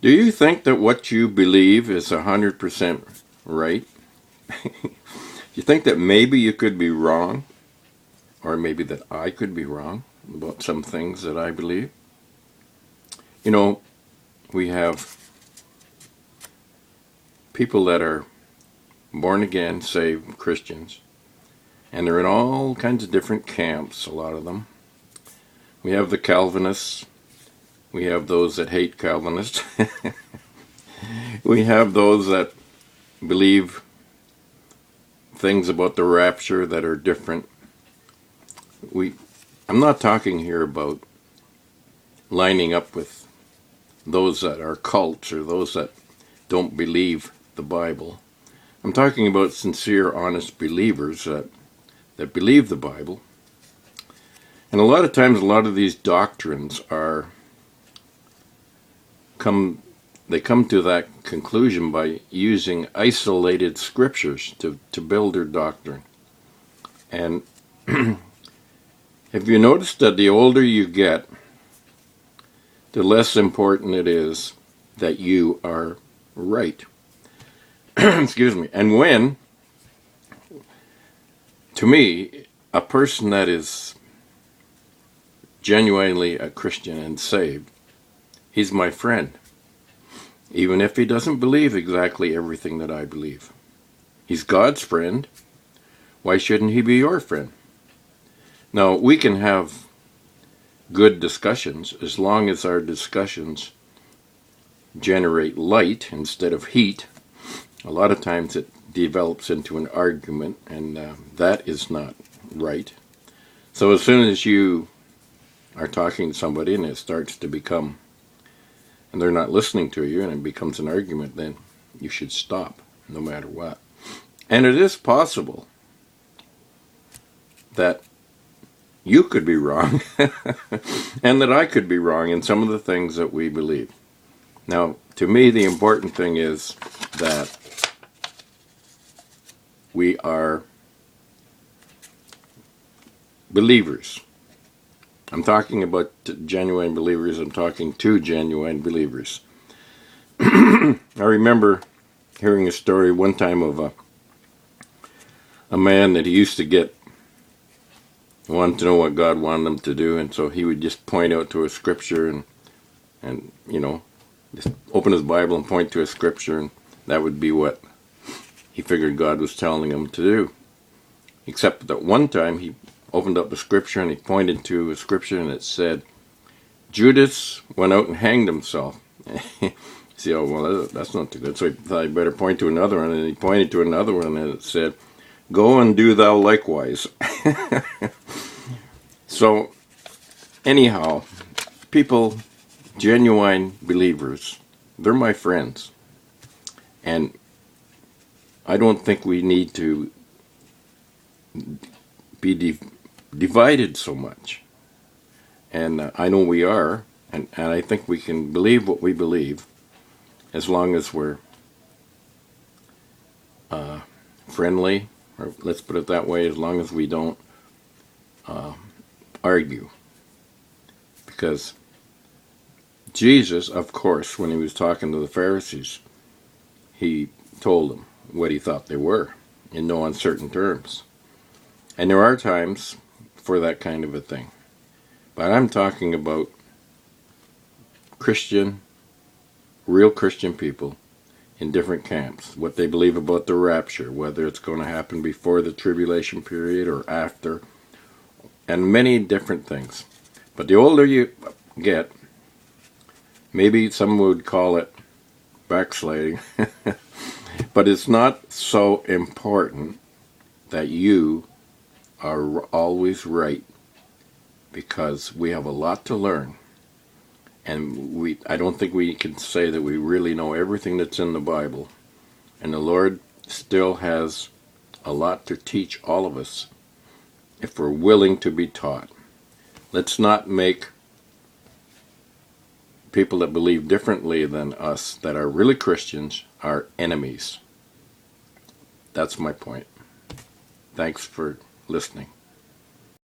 Do you think that what you believe is 100% right? You think that maybe you could be wrong, or maybe that I could be wrong about some things that I believe? You know, we have people that are born again, saved Christians, and they're in all kinds of different camps, a lot of them. We have the Calvinists. We have those that hate Calvinists. We have those that believe things about the rapture that are different. I'm not talking here about lining up with those that are cults or those that don't believe the Bible. I'm talking about sincere, honest believers that believe the Bible. And a lot of times, a lot of these doctrines come to that conclusion by using isolated scriptures to build their doctrine. And have you noticed that the older you get, the less important it is that you are right? Excuse me. And when, to me, a person that is genuinely a Christian and saved, he's my friend. Even if he doesn't believe exactly everything that I believe. He's God's friend. Why shouldn't he be your friend? Now, we can have good discussions as long as our discussions generate light instead of heat. A lot of times it develops into an argument, and that is not right. So as soon as you are talking to somebody and it starts to become, and they're not listening to you, and it becomes an argument, then you should stop, no matter what. And it is possible that you could be wrong, and that I could be wrong in some of the things that we believe. Now, to me, the important thing is that we are believers. I'm talking about genuine believers. I'm talking to genuine believers. I remember hearing a story one time of a man that he used to wanted to know what God wanted him to do, and so he would just point out to a scripture and just open his Bible and point to a scripture, and that would be what he figured God was telling him to do. Except that one time he opened up the scripture and he pointed to a scripture and it said, Judas went out and hanged himself. See, oh, well, that's not too good. So he thought he'd better point to another one, and he pointed to another one and it said, go and do thou likewise. So, anyhow, people, genuine believers, they're my friends. And I don't think we need to be divided so much. And I know we are, and I think we can believe what we believe as long as we're friendly, or let's put it that way, as long as we don't argue. Because Jesus, of course, when he was talking to the Pharisees, he told them what he thought they were in no uncertain terms. And there are times for that kind of a thing. But I'm talking about Christian, real Christian people in different camps, what they believe about the rapture, whether it's going to happen before the tribulation period or after, and many different things. But the older you get, maybe some would call it backsliding, but it's not so important that you are always right, because we have a lot to learn. And I don't think we can say that we really know everything that's in the Bible. And the Lord still has a lot to teach all of us if we're willing to be taught. Let's not make people that believe differently than us, that are really Christians, our enemies. That's my point. Thanks for listening.